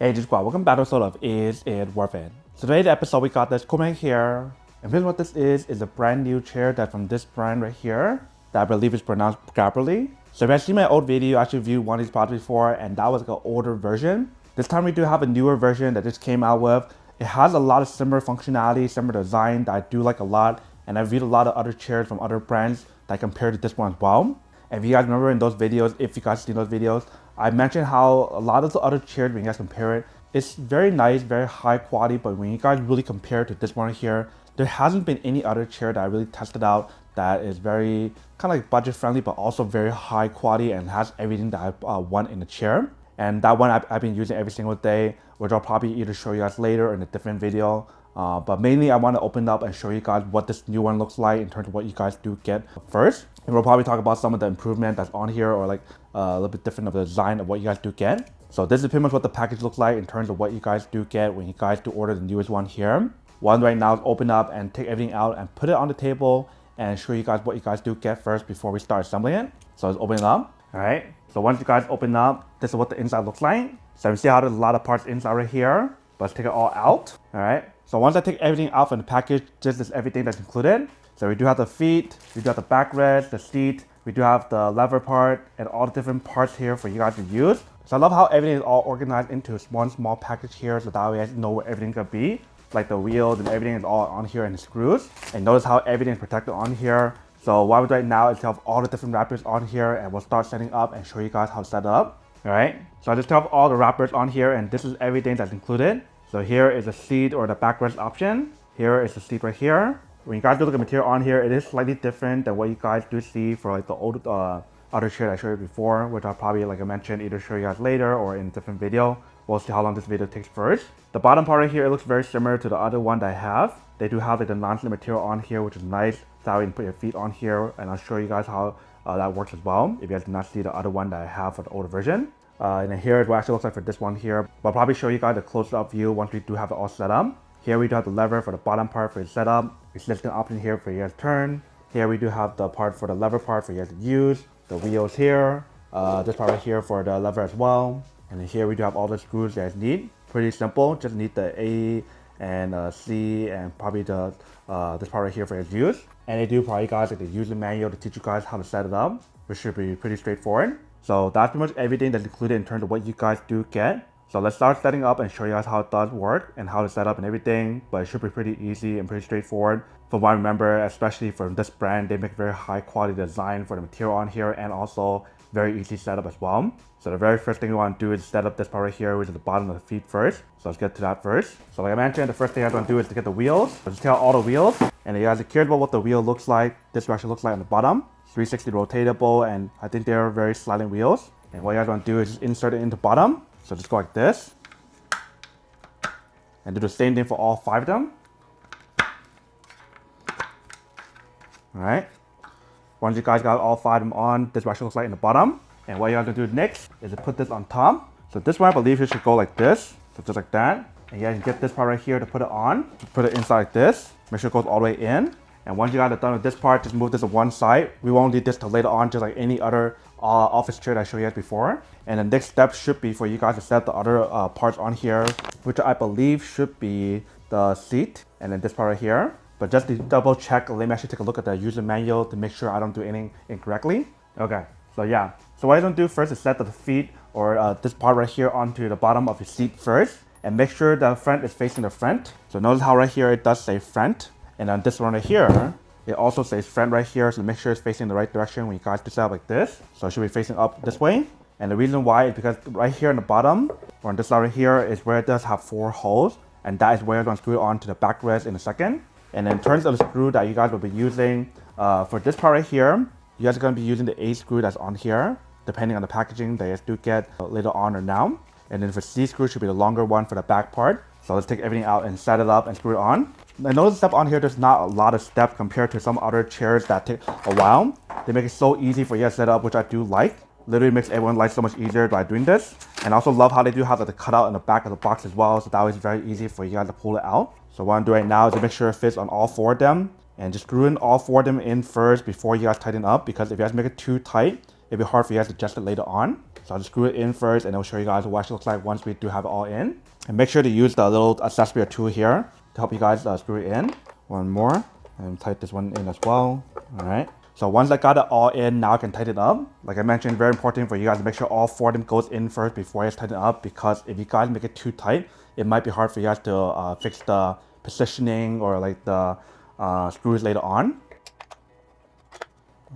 Hey, this is Guap. Welcome back to episode of Is It Worth It? So today's episode we got this cool right here. And really what this is a brand new chair that's from this brand right here that I believe is pronounced Gabrylly. So if you guys see my old video, I actually reviewed one of these products before and that was like an older version. This time we do have a newer version that just came out with. It has a lot of similar functionality, similar design that I do like a lot. And I've reviewed a lot of other chairs from other brands that I compared to this one as well. And if you guys remember in those videos, if you guys seen those videos, I mentioned how a lot of the other chairs, when you guys compare it, it's very nice, very high quality, but when you guys really compare it to this one here, there hasn't been any other chair that I really tested out that is very kind of like budget friendly, but also very high quality and has everything that I want in the chair. And that one I've been using every single day, which I'll probably either show you guys later or in a different video. But mainly I want to open up and show you guys what this new one looks like in terms of what you guys do get first. And we'll probably talk about some of the improvement that's on here or like a little bit different of the design of what you guys do get. So this is pretty much what the package looks like in terms of what you guys do get when you guys do order the newest one here. One right now is open up and take everything out and put it on the table and show you guys what you guys do get first before we start assembling it. So let's open it up. All right. So once you guys open up, this is what the inside looks like. So you see how there's a lot of parts inside right here, but let's take it all out. All right. So once I take everything out from the package, this is everything that's included. So we do have the feet, we do have the backrest, the seat, we do have the lever part, and all the different parts here for you guys to use. So I love how everything is all organized into one small package here, so that way you guys know where everything could be. Like the wheels and everything is all on here and the screws. And notice how everything is protected on here. So what we do right now is to have all the different wrappers on here, and we'll start setting up and show you guys how to set it up. All right. So I just have all the wrappers on here, and this is everything that's included. So here is the seat or the backrest option. Here is the seat right here. When you guys do look at the material on here, it is slightly different than what you guys do see for like the old other chair I showed you before, which I'll probably, like I mentioned, either show you guys later or in a different video. We'll see how long this video takes first. The bottom part right here, it looks very similar to the other one that I have. They do have like the non-slip material on here, which is nice. So you can put your feet on here, and I'll show you guys how that works as well. If you guys did not see the other one that I have for the older version. And then here is what it actually looks like for this one here. But I'll probably show you guys a close-up view once we do have it all set up. Here we do have the lever for the bottom part for your setup. It's just an option here for you guys to turn. Here we do have the part for the lever part for you guys to use. The wheels here. This part right here for the lever as well. And then here we do have all the screws you guys need. Pretty simple. Just need the A and C and probably the this part right here for you to use. And they do probably guys like the user manual to teach you guys how to set it up, which should be pretty straightforward. So that's pretty much everything that's included in terms of what you guys do get. So let's start setting up and show you guys how it does work and how to set up and everything. But it should be pretty easy and pretty straightforward. From what I remember, especially for this brand, they make very high quality design for the material on here and also very easy setup as well. So the very first thing we want to do is set up this part right here, which is the bottom of the feet first. So let's get to that first. So like I mentioned, the first thing I want to do is to get the wheels. So just take out all the wheels. And if you guys are curious about what the wheel looks like, this actually looks like on the bottom. 360 rotatable, and I think they're very sliding wheels. And what you guys want to do is just insert it into bottom. So just go like this. And do the same thing for all 5 of them. All right. Once you guys got all 5 of them on, this actually looks like in the bottom. And what you have to do next is to put this on top. So this one I believe it should go like this. So just like that. And you guys get this part right here to put it on. Put it inside like this. Make sure it goes all the way in. And once you guys are done with this part, just move this to one side. We won't need this till later on, just like any other office chair that I showed you guys before. And the next step should be for you guys to set the other parts on here, which I believe should be the seat and then this part right here. But just to double check, let me actually take a look at the user manual to make sure I don't do anything incorrectly. Okay, so yeah. So what I don't do first is set the feet or this part right here onto the bottom of your seat first. And make sure the front is facing the front. So notice how right here it does say front. And then this one right here, it also says front right here. So make sure it's facing the right direction when you guys do set up like this. So it should be facing up this way. And the reason why is because right here in the bottom, or on this side right here, is where it does have 4 holes. And that is where it's going to screw it on to the backrest in a second. And in terms of the screw that you guys will be using, for this part right here, you guys are going to be using the A screw that's on here, depending on the packaging that you guys do get later on or now. And then for C screw should be the longer one for the back part. So let's take everything out and set it up and screw it on. I notice the step on here, there's not a lot of steps compared to some other chairs that take a while. They make it so easy for you to set up, which I do like. Literally makes everyone's life so much easier by doing this. And I also love how they do have the cutout in the back of the box as well. So that was very easy for you guys to pull it out. So what I'm doing right now is to make sure it fits on all 4 of them. And just screw in all 4 of them in first before you guys tighten up. Because if you guys make it too tight, it'd be hard for you guys to adjust it later on. So I'll just screw it in first and I'll show you guys what it looks like once we do have it all in. And make sure to use the little accessory or tool here to help you guys screw it in. One more, and tighten this one in as well. All right. So once I got it all in, now I can tighten it up. Like I mentioned, very important for you guys to make sure all 4 of them goes in first before you guys tighten it up, because if you guys make it too tight, it might be hard for you guys to fix the positioning or like the screws later on.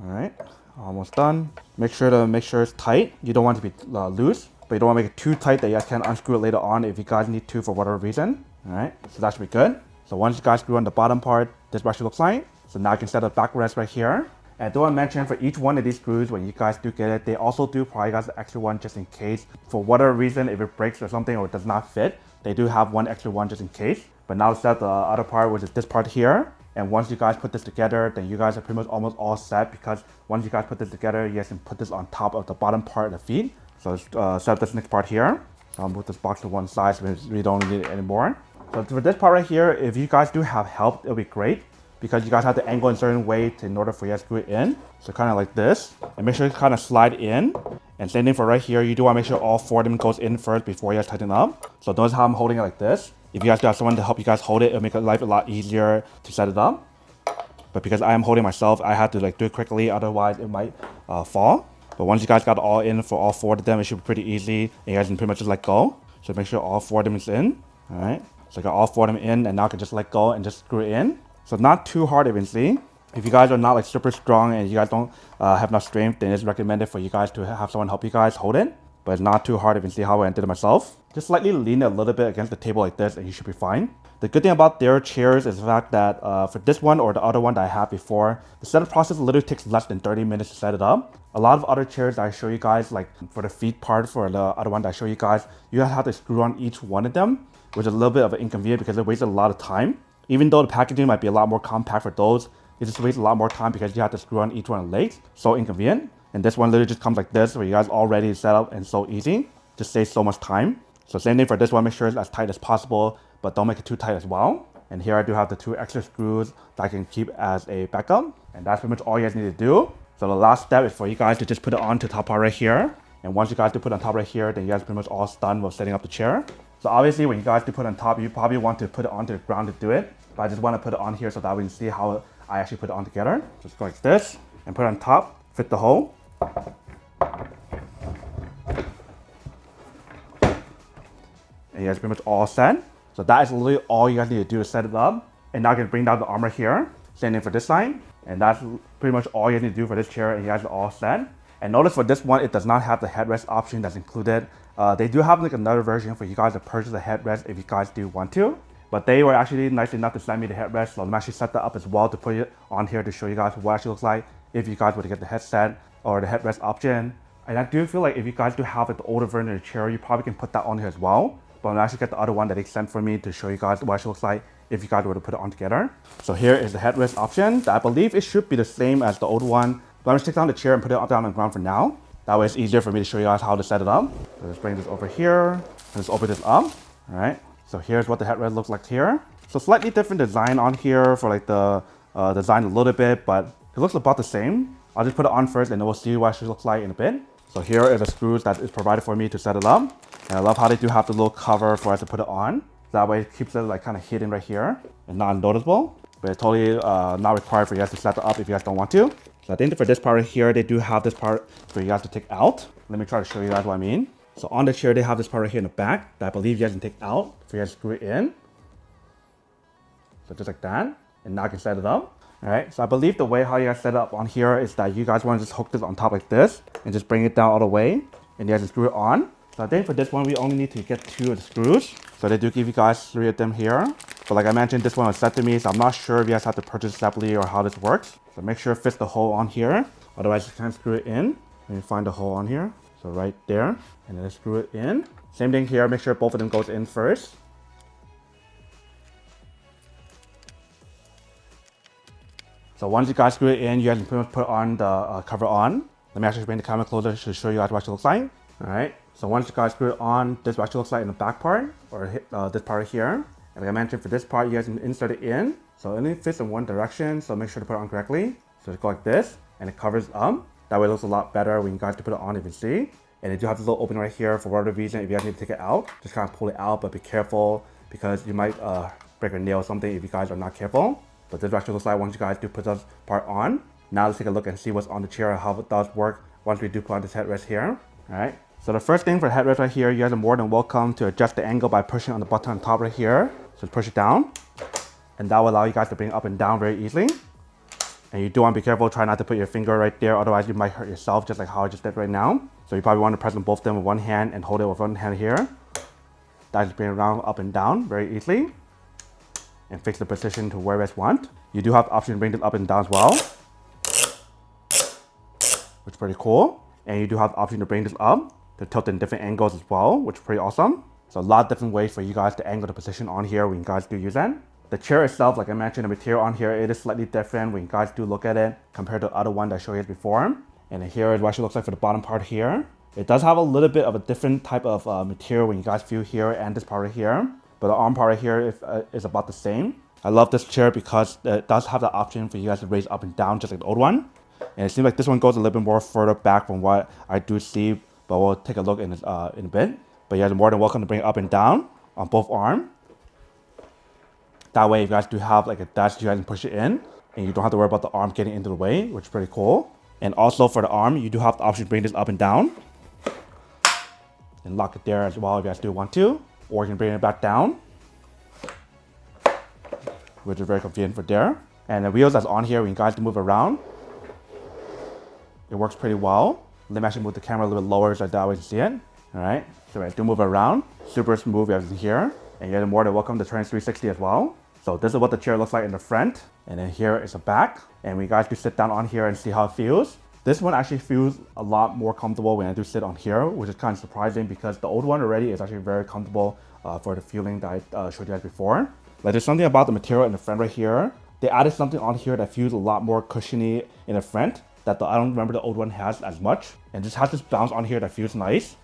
All right, almost done. Make sure it's tight. You don't want it to be loose, but you don't want to make it too tight that you guys can't unscrew it later on if you guys need to for whatever reason. All right, so that should be good. So once you guys screw on the bottom part, this is what it looks like. So now you can set a backrest right here. And I do want to mention for each one of these screws, when you guys do get it, they also do provide you guys an extra one just in case. For whatever reason, if it breaks or something or it does not fit, they do have one extra one just in case. But now set the other part, which is this part here. And once you guys put this together, then you guys are pretty much almost all set, because once you guys put this together, you guys can put this on top of the bottom part of the feet. So let's set up this next part here. So I'll move this box to one side so we don't need it anymore. So for this part right here, if you guys do have help, it'll be great, because you guys have to angle in a certain way in order for you guys to screw it in. So kind of like this, and make sure you kind of slide in. And same thing for right here, you do want to make sure all 4 of them goes in first before you guys tighten up. So notice how I'm holding it like this. If you guys do have someone to help you guys hold it, it'll make life a lot easier to set it up. But because I am holding myself, I have to like do it quickly, otherwise it might fall. But once you guys got it all in for all 4 of them, it should be pretty easy. And you guys can pretty much just let go. So make sure all 4 of them is in. All right. So I got all 4 of them in, and now I can just let go and just screw it in. So not too hard, eventually. If you guys are not like super strong and you guys don't have enough strength, then it's recommended for you guys to have someone help you guys hold it. But it's not too hard if you see how I did it myself. Just slightly lean it a little bit against the table like this and you should be fine. The good thing about their chairs is the fact that for this one or the other one that I had before, the setup process literally takes less than 30 minutes to set it up. A lot of other chairs that I show you guys, like for the feet part, for the other one that I show you guys, you have to screw on each one of them, which is a little bit of an inconvenience because it wastes a lot of time. Even though the packaging might be a lot more compact for those, it just wastes a lot more time because you have to screw on each one of the legs. So inconvenient. And this one literally just comes like this, where you guys all ready to set up and so easy. Just saves so much time. So same thing for this one, make sure it's as tight as possible, but don't make it too tight as well. And here I do have the 2 extra screws that I can keep as a backup. And that's pretty much all you guys need to do. So the last step is for you guys to just put it on to the top part right here. And once you guys do put it on top right here, then you guys are pretty much all done with setting up the chair. So obviously when you guys do put it on top, you probably want to put it onto the ground to do it. But I just want to put it on here so that we can see how I actually put it on together. Just go like this and put it on top, fit the hole. And you guys are pretty much all set. So that is literally all you guys need to do to set it up. And now I can bring down the armor here, same thing for this side. And that's pretty much all you guys need to do for this chair, and you guys are all set. And notice for this one, it does not have the headrest option that's included. They do have like another version for you guys to purchase the headrest if you guys do want to. But they were actually nice enough to send me the headrest, so I'm actually set that up as well to put it on here to show you guys what it actually looks like if you guys were to get the headset or the headrest option. And I do feel like if you guys do have like the older version of the chair, you probably can put that on here as well. But I'm actually get the other one that they sent for me to show you guys what it looks like if you guys were to put it on together. So here is the headrest option. That I believe it should be the same as the old one. But I'm just take down the chair and put it down on the ground for now. That way it's easier for me to show you guys how to set it up. So let's bring this over here. Let's open this up. All right. So here's what the headrest looks like here. So slightly different design on here for like the design a little bit, but it looks about the same. I'll just put it on first and then we'll see what it looks like in a bit. So here are the screws that is provided for me to set it up. And I love how they do have the little cover for us to put it on. That way it keeps it like kind of hidden right here and not noticeable. But it's totally not required for you guys to set it up if you guys don't want to. So I think for this part right here, they do have this part for you guys to take out. Let me try to show you guys what I mean. So on the chair, they have this part right here in the back that I believe you guys can take out for you guys to screw it in. So just like that. And now I can set it up. All right, so I believe the way how you guys set it up on here is that you guys want to just hook this on top like this and just bring it down all the way and you guys can screw it on. So I think for this one, we only need to get 2 of the screws. So they do give you guys 3 of them here. But like I mentioned, this one was sent to me, so I'm not sure if you guys have to purchase separately or how this works. So make sure it fits the hole on here. Otherwise, you can't screw it in. And you find the hole on here. So right there, and then screw it in. Same thing here, make sure both of them goes in first. So once you guys screw it in, you guys can pretty much put on the cover on. Let me actually bring the camera closer to show you guys what it looks like. All right, so once you guys screw it on, this is what it looks like in the back part, or this part right here. And like I mentioned, for this part, you guys can insert it in. So it only fits in one direction, so make sure to put it on correctly. So just go like this, and it covers up. That way it looks a lot better when you guys do put it on, if you see. And you do have this little opening right here for whatever reason. If you guys need to take it out, just kind of pull it out, but be careful because you might break a nail or something if you guys are not careful. But this actually looks like once you guys do put this part on. Now let's take a look and see what's on the chair and how it does work once we do put on this headrest here. Alright, so the first thing for the headrest right here, you guys are more than welcome to adjust the angle by pushing on the button on top right here. So push it down, and that will allow you guys to bring it up and down very easily. And you do want to be careful, try not to put your finger right there, otherwise you might hurt yourself just like how I just did right now. So you probably want to press on both of them with one hand and hold it with one hand here. That just bring it around up and down very easily. And fix the position to where you guys want. You do have the option to bring this up and down as well, which is pretty cool. And you do have the option to bring this up to tilt in different angles as well, which is pretty awesome. So a lot of different ways for you guys to angle the position on here when you guys do use it. The chair itself, like I mentioned, the material on here, it is slightly different when you guys do look at it compared to the other one that I showed you before. And here is what it looks like for the bottom part here. It does have a little bit of a different type of material when you guys feel here and this part right here. But the arm part right here is about the same. I love this chair because it does have the option for you guys to raise up and down just like the old one. And it seems like this one goes a little bit more further back from what I do see, but we'll take a look in a bit. But you guys are more than welcome to bring it up and down on both arms. That way if you guys do have like a dash, you guys can push it in and you don't have to worry about the arm getting into the way, which is pretty cool. And also for the arm, you do have the option to bring this up and down and lock it there as well if you guys do want to. Or you can bring it back down, which is very convenient for there. And the wheels that's on here, when you guys move around, it works pretty well. Let me actually move the camera a little bit lower so that way you can see it. Alright, so I do move around, super smooth as you can hear. And you're more than welcome to turn 360 as well. So this is what the chair looks like in the front. And then here is the back. And when you guys do sit down on here and see how it feels. This one actually feels a lot more comfortable when I do sit on here, which is kind of surprising because the old one already is actually very comfortable for the feeling that I showed you guys before. Like there's something about the material in the front right here. They added something on here that feels a lot more cushiony in the front that I don't remember the old one has as much. And just has this bounce on here that feels nice.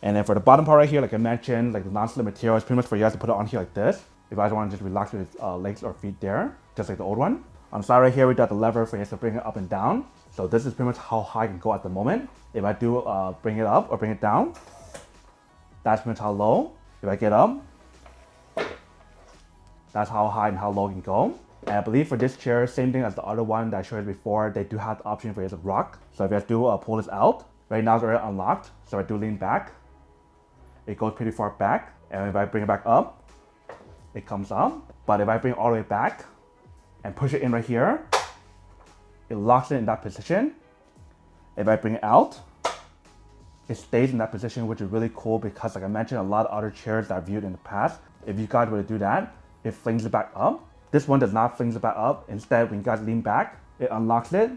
And then for the bottom part right here, like I mentioned, like the non-slip material is pretty much for you guys to put it on here like this. If you guys want to just relax with legs or feet there, just like the old one. On the side right here, we got the lever for you guys to bring it up and down. So this is pretty much how high I can go at the moment. If I do bring it up or bring it down, that's pretty much how low. If I get up, that's how high and how low you can go. And I believe for this chair, same thing as the other one that I showed you before, they do have the option for you to rock. So if you guys do pull this out, right now it's already unlocked. So I do lean back, it goes pretty far back. And if I bring it back up, it comes up. But if I bring it all the way back and push it in right here, it locks it in that position. If I bring it out, it stays in that position, which is really cool because like I mentioned, a lot of other chairs that I've viewed in the past, if you guys were to do that, it flings it back up. This one does not fling it back up. Instead, when you guys lean back, it unlocks it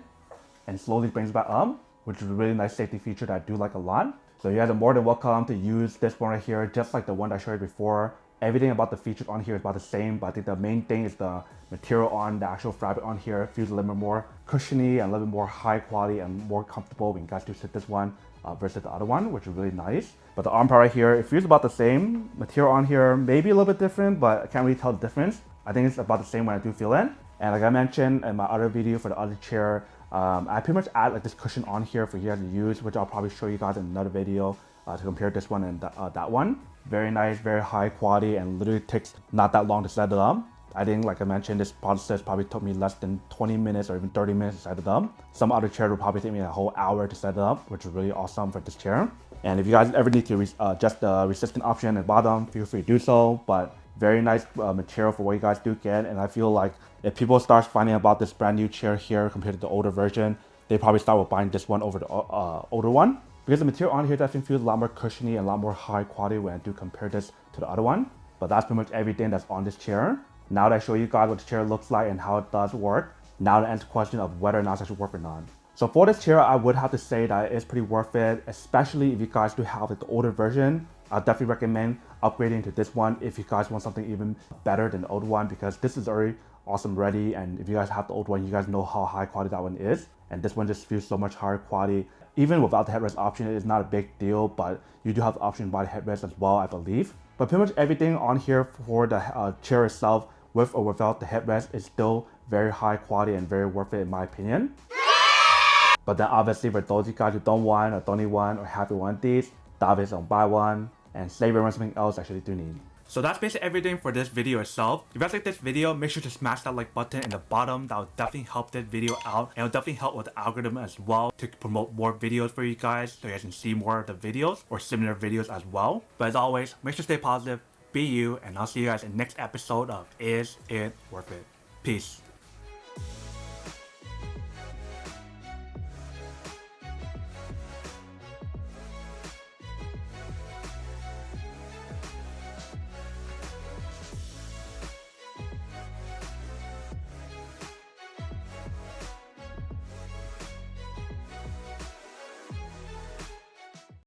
and slowly brings it back up, which is a really nice safety feature that I do like a lot. So you guys are more than welcome to use this one right here, just like the one that I showed you before. Everything about the features on here is about the same, but I think the main thing is the material on the actual fabric on here feels a little bit more cushiony and a little bit more high quality and more comfortable when you guys do sit this one versus the other one, which is really nice. But the arm part right here, it feels about the same. Material on here maybe a little bit different, but I can't really tell the difference. I think it's about the same when I do feel it. And like I mentioned in my other video for the other chair, I pretty much add like this cushion on here for you guys to use, which I'll probably show you guys in another video to compare this one and that one. Very nice, very high quality, and literally takes not that long to set it up. I think, like I mentioned, this process probably took me less than 20 minutes or even 30 minutes to set it up. Some other chairs will probably take me a whole hour to set it up, which is really awesome for this chair. And if you guys ever need to adjust the resistance option at the bottom, feel free to do so. But very nice material for what you guys do get. And I feel like if people start finding about this brand new chair here compared to the older version, they probably start with buying this one over the older one. Because the material on here definitely feels a lot more cushiony and a lot more high quality when I do compare this to the other one. But that's pretty much everything that's on this chair. Now that I show you guys what the chair looks like and how it does work, now to answer the question of whether or not it's actually worth it or not. So for this chair, I would have to say that it's pretty worth it, especially if you guys do have like the older version. I definitely recommend upgrading to this one if you guys want something even better than the old one, because this is already awesome ready. And if you guys have the old one, you guys know how high quality that one is. And this one just feels so much higher quality. Even without the headrest option, it is not a big deal, but you do have the option to buy the headrest as well, I believe. But pretty much everything on here for the chair itself with or without the headrest is still very high quality and very worth it in my opinion. But then obviously for those of you guys who don't want or don't need one or happy want these, obviously don't buy one and save it on something else actually do need. So that's basically everything for this video itself. If you guys like this video, make sure to smash that like button in the bottom. That will definitely help this video out, and it'll definitely help with the algorithm as well to promote more videos for you guys so you guys can see more of the videos or similar videos as well. But as always, make sure to stay positive, be you, and I'll see you guys in the next episode of Is It Worth It? Peace.